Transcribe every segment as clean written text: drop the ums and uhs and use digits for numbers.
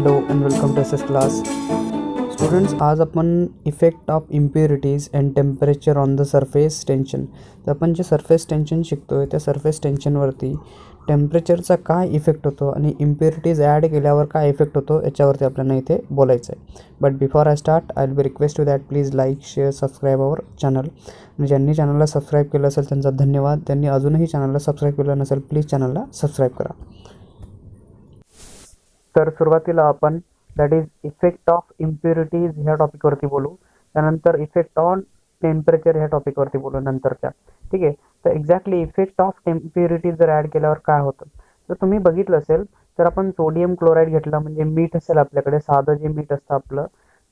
Hello and welcome to S class. Students, आज आपण effect of impurities and temperature on the surface tension. तर आपण जे surface tension शिकतो आहे त्या सरफेस टेन्शनवरती टेम्परेचरचा काय इफेक्ट होतो आणि इम्प्युरिटीज ॲड केल्यावर काय इफेक्ट होतो याच्यावरती आपल्याला इथे बोलायचं आहे. But before I start I will be request to that please like share subscribe our channel. आणि ज्यांनी चॅनलला सबस्क्राईब केलं असेल त्यांचा धन्यवाद. त्यांनी अजूनही चॅनलला सबस्क्राईब केलं नसेल प्लीज चॅनलला सबस्क्राईब करा. तर सुरुवातीला आपण that is effect of impurities ह्या टॉपिकवरती बोलू. त्यानंतर इफेक्ट ऑन टेम्परेचर ह्या टॉपिकवरती बोलू नंतरच्या. ठीक आहे. तर एक्झॅक्टली इफेक्ट ऑफ इम्प्युरिटीज जर ॲड केल्यावर काय होतं तर तुम्ही बघितलं असेल तर आपण सोडियम क्लोराईड घेतला म्हणजे मीठ असेल आपल्याकडे साधं जे मीठ असतं आपलं.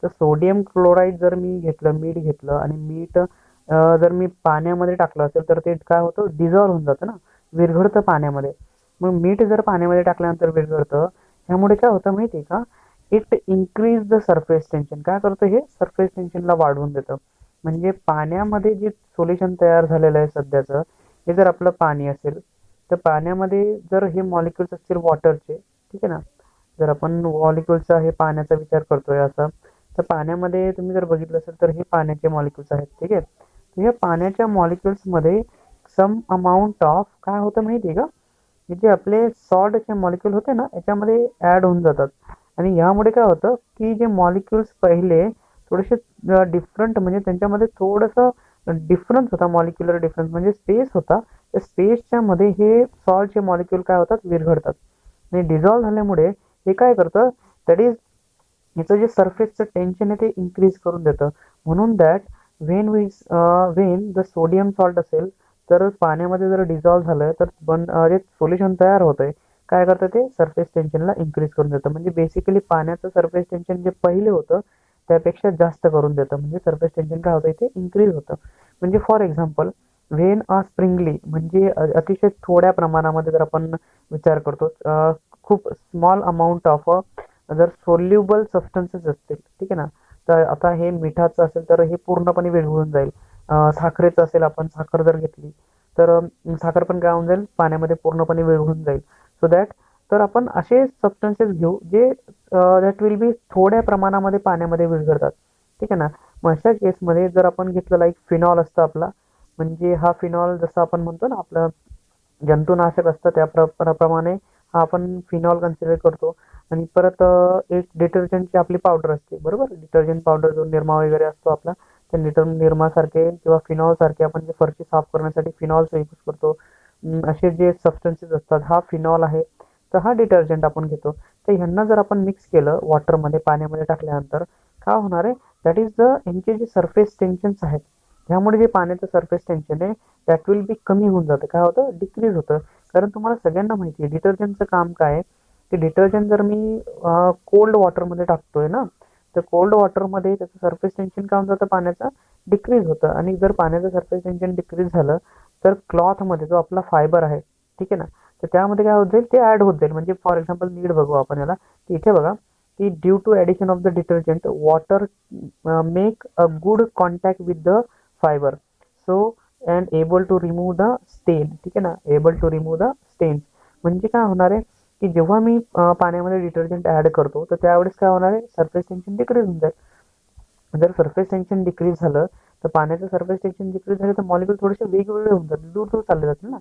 तर सोडियम क्लोराईड जर मी घेतलं मीठ घेतलं आणि मीठ जर मी पाण्यामध्ये टाकलं असेल तर ते काय होतं डिझॉल्व्ह होऊन जातं ना, विरघळतं पाण्यामध्ये. मग मीठ जर पाण्यामध्ये टाकल्यानंतर विरघळतं ह्यामुळे काय होतं माहिती आहे का, it increase the surface tension. काय करतं हे सरफेस टेन्शनला वाढवून देतं. म्हणजे पाण्यामध्ये जे सोल्युशन तयार झालेलं आहे सध्याचं हे जर आपलं पाणी असेल तर पाण्यामध्ये जर हे मॉलिक्युल्स असतील वॉटरचे, ठीक आहे ना, जर आपण मॉलिक्युल्सचा हे पाण्याचा विचार करतोय असा तर पाण्यामध्ये तुम्ही जर बघितलं असेल तर हे पाण्याचे मॉलिक्युल्स आहेत. ठीक आहे. तर ह्या पाण्याच्या मॉलिक्युल्समध्ये सम अमाऊंट ऑफ काय होतं माहिती आहे का, जे आपले सॉल्टचे मॉलिक्यूल होते ना याच्यामध्ये ॲड होऊन जातात. आणि यामुळे काय होतं की जे मॉलिक्युल्स पहिले थोडेसे डिफरंट म्हणजे त्यांच्यामध्ये थोडंसं डिफरन्स होता, मॉलिक्युलर डिफरन्स म्हणजे स्पेस होता. त्या स्पेसच्या मध्ये हे सॉल्टचे मॉलिक्यूल काय होतात विरघळतात. आणि डिझॉल्व्ह झाल्यामुळे हे काय करतं दॅट इज याचं जे सरफेसचं टेन्शन आहे ते इन्क्रीज करून देतं. म्हणून that Wien the sodium salt असेल तर पाण्यामध्ये जर डिझॉल्व्ह झालं तर जे सोल्युशन तयार होतंय काय करतं ते सरफेस टेन्शनला इन्क्रीज करून देतं. म्हणजे बेसिकली पाण्याचं सरफेस टेन्शन जे पहिले होतं त्यापेक्षा जास्त करून देतं. म्हणजे सरफेस टेन्शन काय होतं इथे इन्क्रीज होतं. म्हणजे for example when a Sprüngli म्हणजे अतिशय थोड्या प्रमाणामध्ये जर आपण विचार करतो खूप स्मॉल अमाऊंट ऑफ जर सोल्युबल सबस्टन्सेस असतील, ठीक आहे ना, तर आता हे मिठाचं असेल तर हे पूर्णपणे विरघळून जाईल. साखरेचं असेल आपण साखर जर घेतली तर साखर पण काय होऊन जाईल पाण्यामध्ये पूर्णपणे विरघळून जाईल. सो दॅट तर आपण असे सबस्टन्सेस घेऊ जे दॅट विल बी थोड्या प्रमाणामध्ये पाण्यामध्ये विरघळतात. ठीक आहे ना. मग अशा केसमध्ये जर आपण घेतलं लाईक फिनॉल असतं आपला, म्हणजे हा फिनॉल जसं आपण म्हणतो ना आपलं जंतुनाशक असतं त्याप्रमाणे हा आपण फिनॉल कन्सिडर करतो. आणि परत एक डिटर्जंटची आपली पावडर असते बरोबर, डिटर्जंट पावडर जो निरमा वगैरे असतो आपला त्या निरमासारखे किंवा फिनॉल सारखे आपण जे फरशी साफ करण्यासाठी फिनॉलचा यूज करतो. असे जे सबस्टन्सेस असतात हा फिनॉल आहे. तर हा डिटर्जंट आपण घेतो. तर ह्यांना जर आपण मिक्स केलं वॉटरमध्ये पाण्यामध्ये टाकल्यानंतर काय होणार आहे दॅट इज द यांचे जे सरफेस टेन्शन्स आहेत ह्यामुळे जे पाण्याचं सरफेस टेन्शन आहे दॅट विल बी कमी होऊन जातं. काय होतं डिक्रीज होतं. कारण तुम्हाला सगळ्यांना माहिती आहे डिटर्जंटचं काम काय आहे की डिटर्जंट जर मी कोल्ड वॉटरमध्ये टाकतोय ना तर कोल्ड वॉटरमध्ये त्याचं सरफेस टेन्शन काय होऊन जातं पाण्याचं डिक्रीज होतं. आणि जर पाण्याचं सरफेस टेन्शन डिक्रीज झालं तर क्लॉथमध्ये जो आपला फायबर आहे, ठीक आहे ना, तर त्यामध्ये काय होत जाईल ते ॲड होत जाईल. म्हणजे फॉर एक्झाम्पल नीट बघू आपण याला की इथे बघा की due to addition of the detergent water make a good contact with the fibre so and able to remove the stain. ठीक आहे ना, able to remove the stains. म्हणजे काय होणार आहे की जेव्हा मी पाण्यामध्ये डिटर्जंट ॲड करतो तर त्यावेळेस काय होणार आहे सरफेस टेन्शन डिक्रीज होऊन जाईल. जर सरफेस टेन्शन डिक्रीज झालं तर पाण्याचं सरफेस टेन्शन डिक्रीज झालं तर मॉलिक्यूल थोडेसे वेगवेगळे होऊन जातील, दूर दूर चालले जातील ना.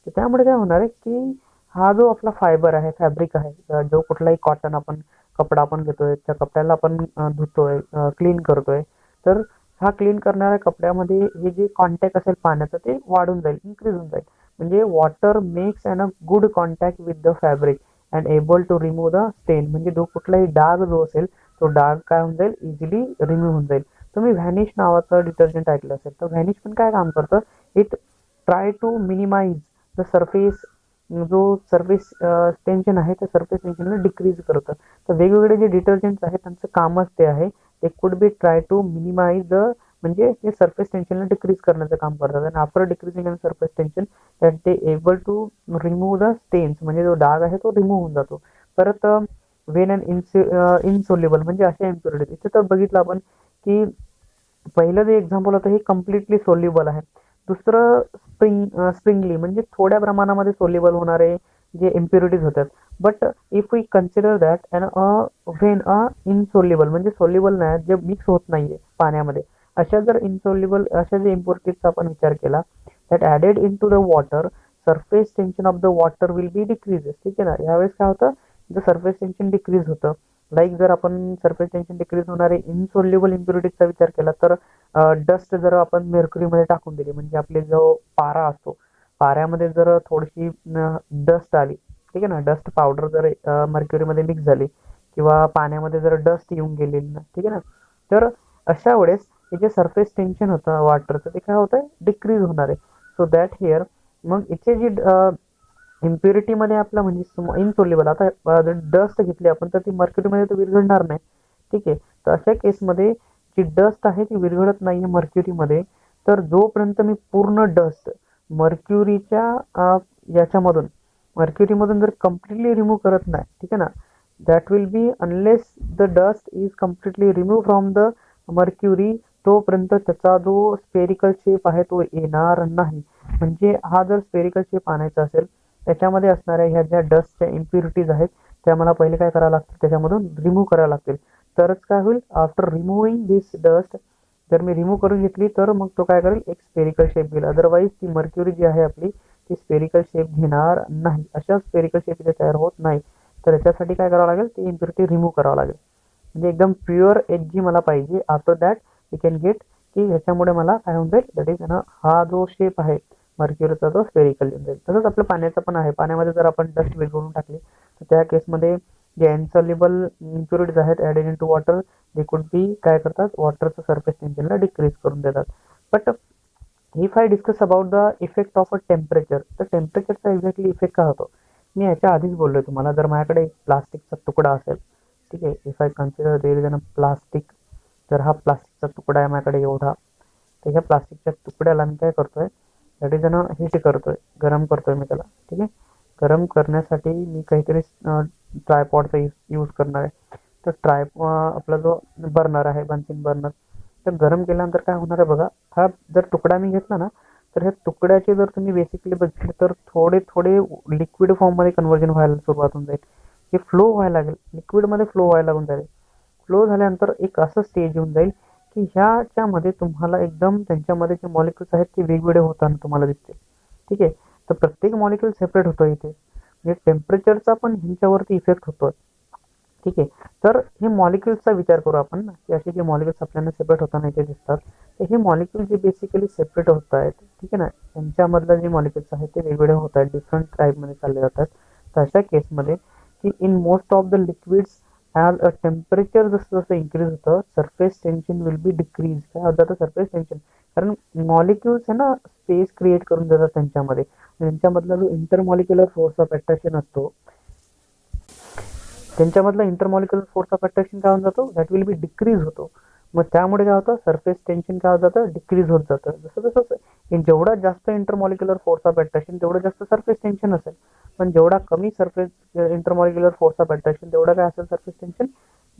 तर त्यामुळे काय होणार आहे की हा जो आपला फायबर आहे फॅब्रिक आहे जो कुठलाही कॉटन आपण कपडा आपण घेतोय त्या कपड्याला आपण धुतोय क्लीन करतोय तर हा क्लीन करणाऱ्या कपड्यामध्ये हे जे कॉन्टॅक्ट असेल पाण्याचं ते वाढून जाईल, इन्क्रीज होऊन जाईल. म्हणजे water makes an a good contact with the fabric and able to remove the stain. म्हणजे जो कुठलाही डाग जो असेल तो डाग काय होऊन जाईल इझिली रिमूव्ह होऊन जाईल. तुम्ही व्हॅनिश नावाचं डिटर्जंट ऐकलं असेल तर व्हॅनिश पण काय काम करतं it try to minimise the surface जो सरफेस टेन्शन आहे त्या सरफेस टेन्शनला डिक्रीज करतं. तर वेगवेगळे जे डिटर्जंट्स आहेत त्यांचं कामच ते आहे ते could be try to minimise the म्हणजे ते सरफेस टेन्शनला डिक्रीज करण्याचं काम करतात. आणि after decreasing the surface tension that ते able to remove the stains म्हणजे जो डाग आहे तो रिमूव्ह होऊन जातो. परत वेन अँड इनसोल्युबल म्हणजे अशा इम्प्युरिटीज इथे तर बघितलं आपण की पहिलं जे एक्झाम्पल होतं हे कम्प्लिटली सोल्युबल आहे. दुसरं स्प्रिंगली म्हणजे थोड्या प्रमाणामध्ये सोल्युबल होणारे जे इम्प्युरिटीज होतात. But if we consider that and when insoluble म्हणजे सोल्युबल नाही जे मिक्स होत नाहीये पाण्यामध्ये, अशा जर इनसोल्युबल अशा जे इम्प्युरिटीजचा आपण विचार केला that added in to the water, surface tension of the water will be decreases. ठीक आहे ना, यावेळेस काय होतं, द सरफेस टेन्शन डिक्रीज होतं. लाईक जर आपण सरफेस टेन्शन डिक्रीज होणारे इनसोल्युबल इम्प्युरिटीजचा विचार केला तर डस्ट जर आपण मेर्क्युरीमध्ये टाकून दिली, म्हणजे आपले जो पारा असतो, पाऱ्यामध्ये जर थोडीशी डस्ट आली, ठीक आहे ना, डस्ट पावडर जर मर्क्युरीमध्ये मिक्स झाली किंवा पाण्यामध्ये जर डस्ट येऊन गेलेली ना, ठीक आहे ना, तर अशा वेळेस हे जे सरफेस टेन्शन होतं वॉटरचं ते काय होतं, डिक्रीज होणार आहे. सो दॅट हिअर मग इथे जी इम्प्युरिटीमध्ये आपला म्हणजे इनसोल्युबल, आता डस्ट घेतली आपण तर ती मर्क्युरीमध्ये तर विरघळणार नाही. ठीक आहे, तर अशा केसमध्ये जी डस्ट आहे ती विरघळत नाहीये मर्क्युरीमध्ये, तर जोपर्यंत मी पूर्ण डस्ट मर्क्युरीच्या याच्यामधून मर्क्युरीमधून जर कम्प्लिटली रिमूव्ह करत नाही, ठीक आहे ना, that will B unless the dust is completely remove from the mercury, तोपर्यंत त्याचा जो स्पेरिकल शेप आहे तो येणार नाही. म्हणजे हा जर स्पेरिकल शेप आणायचा असेल, त्याच्यामध्ये असणाऱ्या ह्या ज्या डस्टच्या इम्प्युरिटीज आहेत त्या मला पहिले काय करावं लागतील, त्याच्यामधून रिमूव्ह करावं लागतील. तरच काय होईल, आफ्टर रिमूव्हिंग दिस डस्ट, जर मी रिमूव्ह करून घेतली तर मग तो काय करेल, एक स्पेरिकल शेप घेईल. अदरवाईज ती मर्क्युरी जी आहे आपली ती स्पेरिकल शेप घेणार नाही. अशा स्पेरिकल शेप इथे तयार होत नाही. तर याच्यासाठी काय करावं लागेल, ती इम्प्युरिटी रिमूव्ह करावं लागेल. म्हणजे एकदम प्युअर एच जी मला पाहिजे. After that we can get की ह्याच्यामुळे मला काय होऊन जाईल, दॅट इज ना, हा जो शेप आहे मर्क्युरीचा तो स्पेरिकल येऊन जाईल. तसंच आपल्या पाण्याचं पण आहे. पाण्यामध्ये जर आपण डस्ट विरघळून टाकली तर त्या केसमध्ये जे इनसॉल्युबल इम्प्युरिटीज आहेत added in to water, they could be काय करतात, वॉटरचं सरफेस टेन्शनला डिक्रीज करून देतात. But if I discuss about the effect of a temperature, तर टेम्परेचरचा एक्झॅक्टली इफेक्ट काय होतो, मी याच्या आधीच बोललोय तुम्हाला. जर माझ्याकडे एक प्लास्टिकचा तुकडा असेल, ठीक आहे, if I consider there is a plastic, तर हा प्लास्टिकचा तुकडा आहे माझ्याकडे एवढा, तर ह्या प्लास्टिकच्या तुकड्याला मी काय करतोय, दॅट इज अन हीट करतोय, गरम करतोय मी त्याला. ठीक आहे, गरम करण्यासाठी मी काहीतरी ट्रायपॉडचा यूज करणार आहे. तर आपला जो बर्नर आहे, बन्सिन बर्नर, तर गरम केल्यानंतर काय होणार आहे बघा, हा जर तुकडा मी घेतला ना, तर ह्या तुकड्याचे जर तुम्ही बेसिकली बघितले तर थोडे थोडे लिक्विड फॉर्ममध्ये कन्व्हर्जन व्हायला सुरुवात होऊन जाईल. हे फ्लो व्हायला लागेल, लिक्विडमध्ये फ्लो व्हायला लागून जाईल. फ्लो झाल्यानंतर एक असं स्टेज येऊन जाईल की ह्याच्यामध्ये तुम्हाला एकदम त्यांच्यामध्ये जे मॉलिक्युल्स आहेत ते वेगवेगळे होताना तुम्हाला दिसतील. ठीक आहे, तर प्रत्येक मॉलिक्युल सेपरेट होतो इथे, म्हणजे टेम्परेचरचा पण ह्यांच्यावरती इफेक्ट होतो. ठीक आहे, तर हे मॉलिक्युल्सचा विचार करू आपण ना, की असे जे मॉलिक्युल्स आपल्याला सेपरेट होताना इथे दिसतात, तर हे मॉलिक्युल जे बेसिकली सेपरेट होत आहेत, ठीक आहे ना, त्यांच्यामधलं जे मॉलिक्युल्स आहेत ते वेगवेगळे होत आहेत, डिफरंट टाईपमध्ये चालले जातात. तर अशा केसमध्ये की in most of the liquids as a temperature जसं जसं इन्क्रीज होतं, surface tension will be decrease. काय होत जातं, सरफेस टेन्शन, कारण मॉलिक्युल्स आहे ना स्पेस क्रिएट करून देतात त्यांच्यामध्ये. त्यांच्यामधला जो इंटरमॉलिक्युलर फोर्स ऑफ अट्रॅक्शन असतो, त्यांच्यामधला इंटरमॉलिक्युलर फोर्स ऑफ अट्रॅक्शन काय होऊन जातो, दॅट विल बी डिक्रीज होतो. मग त्यामुळे काय होतं, सरफेस टेन्शन काय होत जातं, डिक्रीज होत जातं. जसं जसं जेवढा जास्त इंटरमॉलिक्युलर फोर्स ऑफ अट्रॅक्शन तेवढं जास्त सरफेस टेन्शन असेल, पण जेवढा कमी surface intermolecular force of attraction तेवढं काय असेल, सरफेस टेन्शन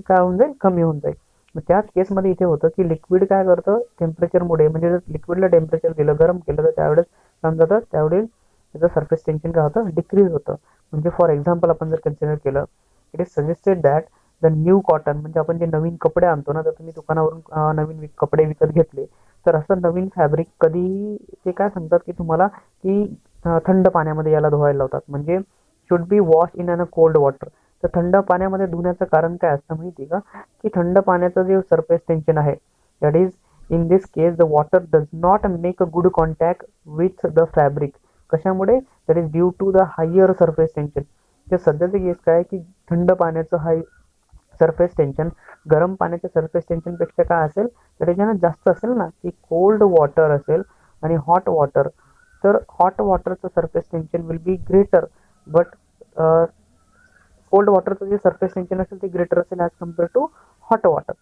काय होऊन जाईल, कमी होऊन जाईल. मग त्याच केसमध्ये इथे होतं की लिक्विड काय करतं, टेम्परेचरमुळे, म्हणजे जर लिक्विडला टेम्परेचर दिलं, गरम केलं, तर त्यावेळेस काय होऊन जातं, त्यावेळेस त्याचं सरफेस टेन्शन काय होतं, डिक्रीज होतं. म्हणजे फॉर एक्झाम्पल आपण जर कन्सिडर केलं, it is suggested that the new cotton, म्हणजे आपण जे नवीन कपडे आणतो ना, तर तुम्ही दुकानावरून नवीन कपडे विकत घेतले, तर असं नवीन फॅब्रिक कधी ते काय सांगतात की तुम्हाला की थंड पाण्यामध्ये याला धुवायला लावतात, म्हणजे should be wash in an cold water. तर थंड पाण्यामध्ये धुण्याचं कारण काय असतं माहिती का, की थंड पाण्याचं जे सरफेस टेन्शन आहे, that is in this case the water does not make a good contact with the fabric. कशामुळे, that is due to the higher surface tension. तर सध्याचं केस काय की थंड पाण्याचं हाय सरफेस टेन्शन गरम पाण्याच्या सरफेस टेन्शनपेक्षा काय असेल, तर त्याच्यानं जास्त असेल ना, की कोल्ड वॉटर असेल आणि हॉट वॉटर. तर हॉट वॉटरचं surface tension will be greater, but cold वॉटरचं जे सरफेस टेन्शन असेल ते ग्रेटर असेल as compare to hot water.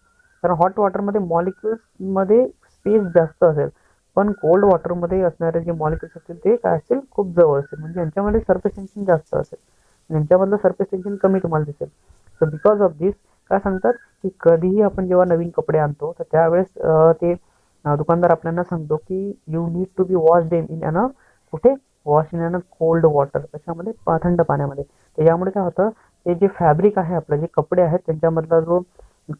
कारण हॉट वॉटरमध्ये मॉलिक्युल्समध्ये स्पेस जास्त असेल, पण कोल्ड वॉटरमध्ये असणारे जे मॉलिक्युल्स असतील ते काय असेल, खूप जवळ असेल, म्हणजे यांच्यामध्ये सरफेस टेन्शन जास्त असेल, यांच्यामधलं सरफेस टेन्शन कमी तुम्हाला दिसेल. सो बिकॉज ऑफ दिस काय सांगतात की कधीही आपण जेव्हा नवीन कपडे आणतो तर त्यावेळेस ते दुकानदार आपल्याला सांगतो की you need to be wash them in अन कुठे, wash in a cold water, कशामध्ये, थंड पाण्यामध्ये. तर यामुळे काय होतं, ते जे फॅब्रिक आहे आपलं, जे कपडे आहेत त्यांच्यामधला जो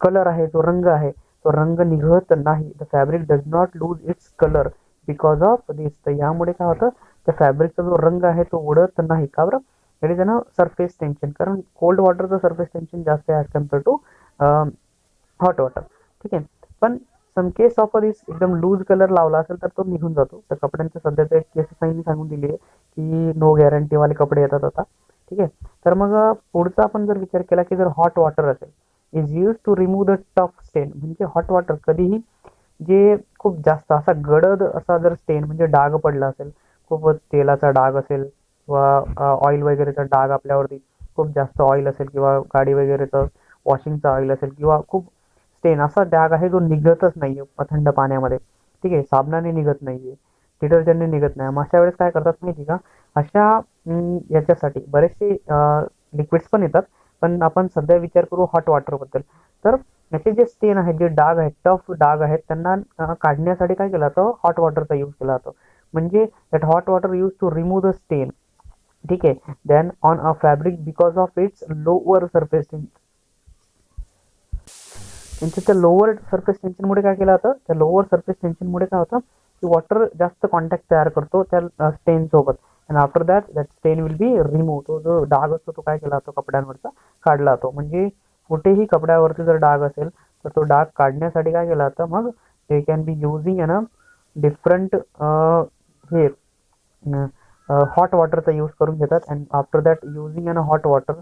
कलर आहे, जो रंग आहे, तो रंग निघत नाही. The fabric does not lose its colour because of this. तर यामुळे काय होतं, त्या फॅब्रिकचा जो रंग आहे तो उडत नाही. का बरं? It is a surface tension, कारण कोल्ड वॉटरचं सरफेस टेन्शन जास्त आहे as compare to hot water. ठीक आहे. पण सम केस ऑफ दिस एकदम लूज कलर लावला असेल तर तो निघून जातो. तर कपड्यांचं सध्याचं एक केस मी सांगून दिली आहे की नो गॅरंटीवाले कपडे येतात आता. ठीक आहे. तर मग पुढचा आपण जर विचार केला की जर हॉट वॉटर असेल is use to remove the tough stain. म्हणजे हॉट वॉटर कधीही जे खूप जास्त असा गडद असा जर स्टेन म्हणजे डाग पडला असेल, खूप तेलाचा डाग असेल किंवा ऑइल वगैरेचा डाग आपल्यावरती, खूप जास्त ऑइल असेल किंवा गाडी वगैरेचं वॉशिंगचा ऑइल असेल किंवा खूप स्टेन असा डाग आहे जो निघतच नाहीये थंड पाण्यामध्ये. ठीक आहे. साबणाने निघत नाहीये, डिटर्जंटने निघत नाही. मग अशा वेळेस काय करतात माहिती का, अशा याच्यासाठी बरेचसे लिक्विड्स पण येतात. पण आपण सध्या विचार करू हॉट वॉटर बद्दल. तर याचे जे स्टेन आहेत, जे डाग आहेत, टफ डाग आहेत, त्यांना काढण्यासाठी काय केलं जातं, हॉट वॉटरचा यूज केला जातो. म्हणजे that hot water use to remove the stain. ठीक आहे. Then on a fabric because of its lower surface. त्यांच्या त्या लोअर सरफेस टेन्शनमुळे काय केलं जातं, त्या लोअर सरफेस टेन्शनमुळे काय होतं की वॉटर जास्त कॉन्टॅक्ट तयार करतो त्या स्टेन सोबत. अँड आफ्टर दॅट स्टेन विल बी रिमूव्ह. तो जो डाग असतो तो काय केला जातो, कपड्यांवरचा काढला जातो. म्हणजे कुठेही कपड्यावरती जर डाग असेल तर तो डाग काढण्यासाठी काय केलं जातं, मग ते can be using an different हे हॉट वॉटरचा यूज करून घेतात. And after that using an hot water,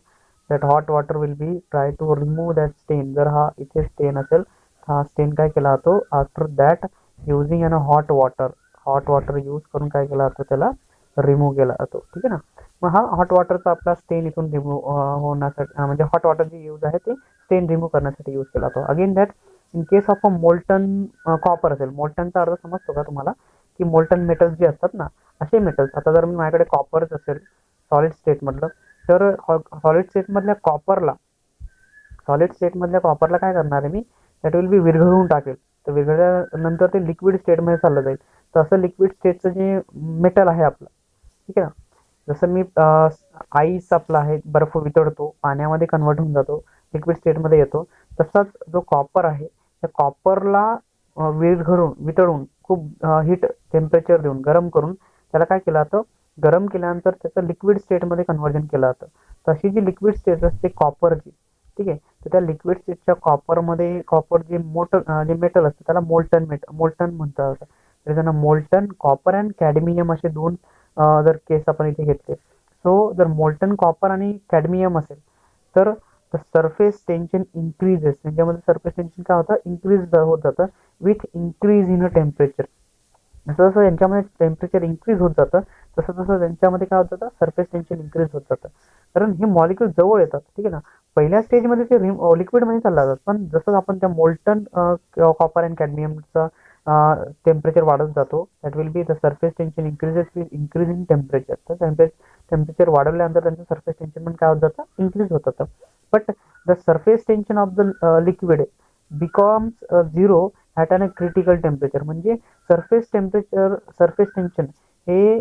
that hot water will be try to remove that stain. जर हा इथे स्टेन असेल, हा स्टेन काय केला जातो, after that using an hot water, hot water use करून काय केला जातो, त्याला रिमूव्ह केला जातो. ठीक आहे ना. मग हा हॉट वॉटरचा आपला स्टेन इथून रिमूव्ह होण्यासाठी, म्हणजे हॉट वॉटर जे यूज आहे ते स्टेन रिमूव्ह करण्यासाठी यूज केला जातो. Again that in case of a molten copper असेल, मोल्टनचा अर्थ समजतो का तुम्हाला, की मोल्टन मेटल्स जे असतात ना, असे मेटल्स. आता जर माझ्याकडे कॉपरच असेल सॉलिड स्टेटमधलं, तर सॉलिड स्टेटमधल्या कॉपरला, काय करणार आहे मी, दॅट विल बी विरघळून टाकेल. तर विरघळल्यानंतर ते लिक्विड स्टेटमध्ये चाललं जाईल. तर असं लिक्विड स्टेटचं जे मेटल आहे आपलं, ठीक आहे ना, जसं मी आईस आपला आहे, बर्फ वितळतो, पाण्यामध्ये कन्वर्ट होऊन जातो, लिक्विड स्टेटमध्ये येतो. तसाच जो कॉपर आहे, त्या कॉपरला वितळून खूप हीट टेम्परेचर देऊन गरम करून त्याला काय केलं जातं, गरम केल्यानंतर त्याचं लिक्विड स्टेटमध्ये कन्व्हर्जन केलं जातं. तशी जी लिक्विड स्टेट असते कॉपरची, ठीक आहे, तर त्या लिक्विड स्टेटच्या कॉपरमध्ये, कॉपर जे जे मेटल असतं त्याला मोल्टन म्हणतात. तर त्यांना मोल्टन कॉपर अँड कॅडमियम असे दोन जर केस आपण इथे घेतले. सो जर मोल्टन कॉपर आणि कॅडमियम असेल तर द सरफेस टेन्शन इन्क्रीजेस. त्यांच्यामध्ये सरफेस टेन्शन काय होतं, इन्क्रीज होत जातं with increase in a temperature. जसं जसं यांच्यामध्ये टेम्परेचर इन्क्रीज होत जातं तसं तसं त्यांच्यामध्ये काय होत जातं, सरफेस टेन्शन इन्क्रीज होत जातं. कारण हे मॉलिक्यूल जवळ येतात. ठीक आहे ना. पहिल्या स्टेजमध्ये ते लिक्विडमध्ये चालला जातात, पण जसं आपण त्या मोल्टन कॉपर अँड कॅडमियमचा टेम्परेचर वाढत जातो, that will be the surface tension increases with increase in temperature. तर टेम्परेचर वाढवल्यानंतर त्यांचं सरफेस टेन्शन पण काय होत जातं, इन्क्रीज होत जातं. But the surface tension of the liquid becomes zero at an critical temperature. म्हणजे सरफेस टेन्शन हे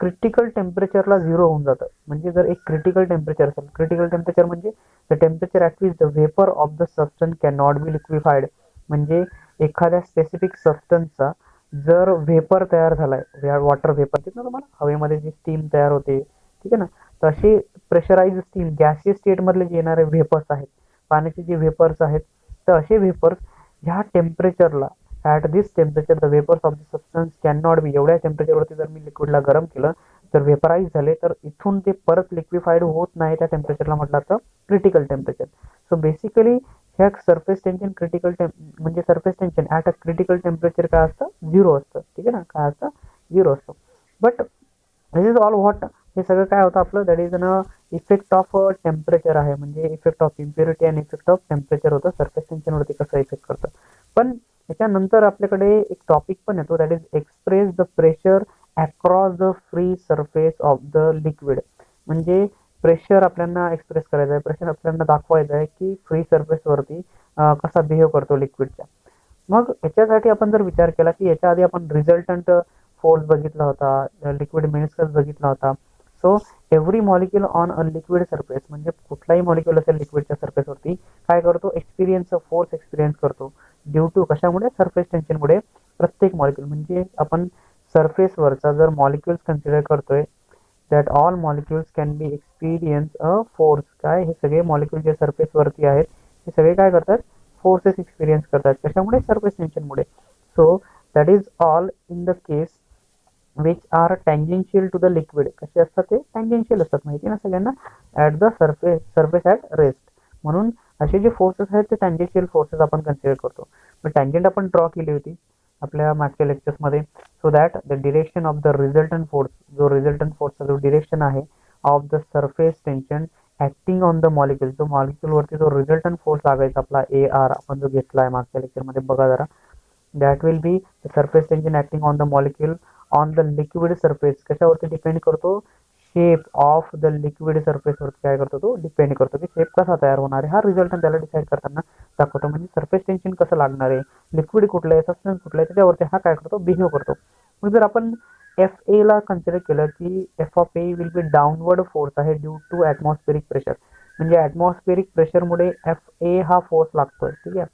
क्रिटिकल टेम्परेचरला झिरो होऊन जातं. म्हणजे जर एक क्रिटिकल टेम्परेचर असेल, क्रिटिकल टेम्परेचर म्हणजे the temperature at which the vapour of the substance can not be liquefied. म्हणजे एखाद्या स्पेसिफिक सबस्टन्सचा जर व्हेपर तयार झालाय, वॉटर व्हेपर ना तुम्हाला, हवेमध्ये जी स्टीम तयार होते, ठीक आहे ना, तर असे प्रेशराइज स्टीम, गॅसियस स्टेटमधले जे येणारे व्हेपर्स आहेत, पाण्याचे जे व्हेपर्स आहेत, तर असे व्हेपर्स ह्या टेम्परेचरला, at this temperature the vapours of the substance can not be, एवढ्या टेम्परेचरवरती जर मी लिक्विडला गरम केलं तर व्हेपराईज झाले, तर इथून ते परत लिक्विफाईड होत नाही. त्या टेम्परेचरला म्हटलं तर क्रिटिकल टेम्परेचर. सो बेसिकली ह्या सरफेस टेन्शन म्हणजे surface tension at a critical temperature काय असतं, झिरो असतं. ठीक आहे ना, काय असतं, झिरो असतं. But this is all what, हे सगळं काय होतं आपलं, that is an effect of temperature आहे. म्हणजे इफेक्ट ऑफ इम्प्युरिटी आणि इफेक्ट ऑफ टेम्परेचर होतं, सरफेस टेन्शनवरती कसं इफेक्ट करतं. पण त्याच्यानंतर आपल्याकडे एक टॉपिक पण येतो, that is express the pressure across the free surface of the liquid. म्हणजे प्रेशर आपल्याला एक्सप्रेस करायचं आहे, प्रेशर आपल्याला दाखवायचं आहे की फ्री सरफेसवरती कसा बिहेव करतो लिक्विडच्या. मग याच्यासाठी आपण जर विचार केला की याच्या आधी आपण रिझल्टंट फोर्स बघितला होता, लिक्विड मेनिस्कस बघितला होता. So every molecule on a liquid surface, म्हणजे कुठलाही मॉलिक्यूल असेल लिक्विडच्या सरफेसवरती काय करतो, एक्सपिरियन्स फोर्स एक्सपिरियन्स करतो ड्यू टू कशामुळे, सरफेस टेन्शनमुळे. प्रत्येक मॉलिक्यूल म्हणजे आपण सरफेसवरचा जर मॉलिक्युल्स कन्सिडर करतोय, that all molecules can be experience a force. काय हे सगळे मॉलिक्यूल जे सरफेसवरती आहेत हे सगळे काय करतात, फोर्सेस एक्सपिरियन्स करतात. कशामुळे, सरफेस टेन्शनमुळे. So that is all in the case which are tangential to the liquid. कसे असतात ते, टँजेन्शियल असतात, माहिती ना सगळ्यांना, at the surface at rest. म्हणून असे जे फोर्सेस आहेत ते टँजेन्शियल फोर्सेस आपण कन्सिडर करतो. मग टँजेंट आपण ड्रॉ केली होती आपल्या मागच्या लेक्चर्समध्ये. So that the direction of the resultant force, जो रिझल्टंट फोर्सचा जो डिरेक्शन आहे of the surface tension acting on the molecule, जो मॉलिक्यूलवरती जो रिझल्टंट फोर्स लागायचा आपला AR आपण जो घेतला आहे मागच्या लेक्चरमध्ये, बघा जरा. That will be the surface tension acting on the molecule on the liquid surface. कशावरती डिपेंड करतो, शेप ऑफ द लिक्विड सरफेसवरती काय करतो, तो डिपेंड करतो की शेप कसा तयार होणार आहे. हा रिझल्टंट त्याला डिसाईड करताना दाखवतो. म्हणजे सरफेस टेन्शन कसं लागणार आहे, लिक्विड कुठलं आहे, सबस्टन्स कुठलं आहे, त्याच्यावरती हा काय करतो, बिहेव करतो. मग जर आपण FA ला कन्सिडर केलं की F of A will be downward force आहे ड्यू टू ॲटमॉस्फेरिक प्रेशर. म्हणजे ॲटमॉस्फेरिक प्रेशरमुळे FA हा फोर्स लागतोय. ठीक आहे.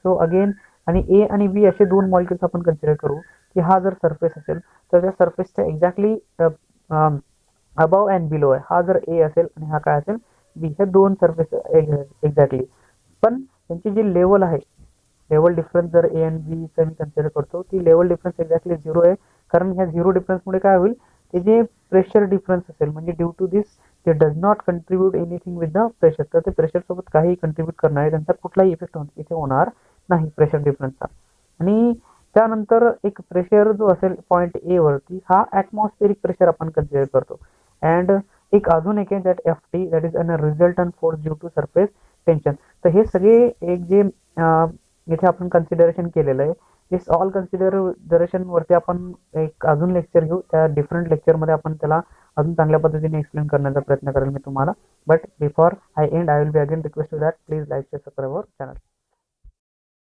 सो अगेन, आणि A आणि B असे दोन मॉलिक्युल्स आपण कन्सिडर करू की हा जर सरफेस असेल तर त्या सरफेसच्या एक्झॅक्टली अबव अँड बिलो आहे. हा जर A असेल आणि हा काय असेल, B. हे दोन सरफेस एक्झॅक्टली. पण त्यांची जी लेवल आहे, लेवल डिफरन्स जर A आणि B चं मी कन्सिडर करतो, ती लेवल डिफरन्स एक्झॅक्टली 0 आहे. कारण ह्या 0 डिफरन्समुळे काय होईल, ते जे प्रेशर डिफरन्स असेल, म्हणजे ड्यू टू दिस ते does not contribute anything with the pressure. तर ते प्रेशर सोबत काही कंट्रीब्यूट करणार आहे, त्यांचा कुठलाही इफेक्ट इथे होणार नाही प्रेशर डिफरन्सचा. आणि त्यानंतर एक प्रेशर जो असेल पॉईंट A वरती, हा ॲटमॉस्फेरिक प्रेशर आपण कन्सिडर करतो. अँड एक अजून एक आहे that FT, that is an resultant force due to surface tension. तर हे सगळे एक जे इथे आपण कन्सिडरेशन केलेलं आहे, दिस ऑल कन्सिडरेशन वरती आपण एक अजून लेक्चर घेऊ. त्या डिफरंट लेक्चरमध्ये आपण त्याला अजून चांगल्या पद्धतीने एक्सप्लेन करण्याचा प्रयत्न करेल मी तुम्हाला. But before I end, I will be again request to that please like share subscribe our channel.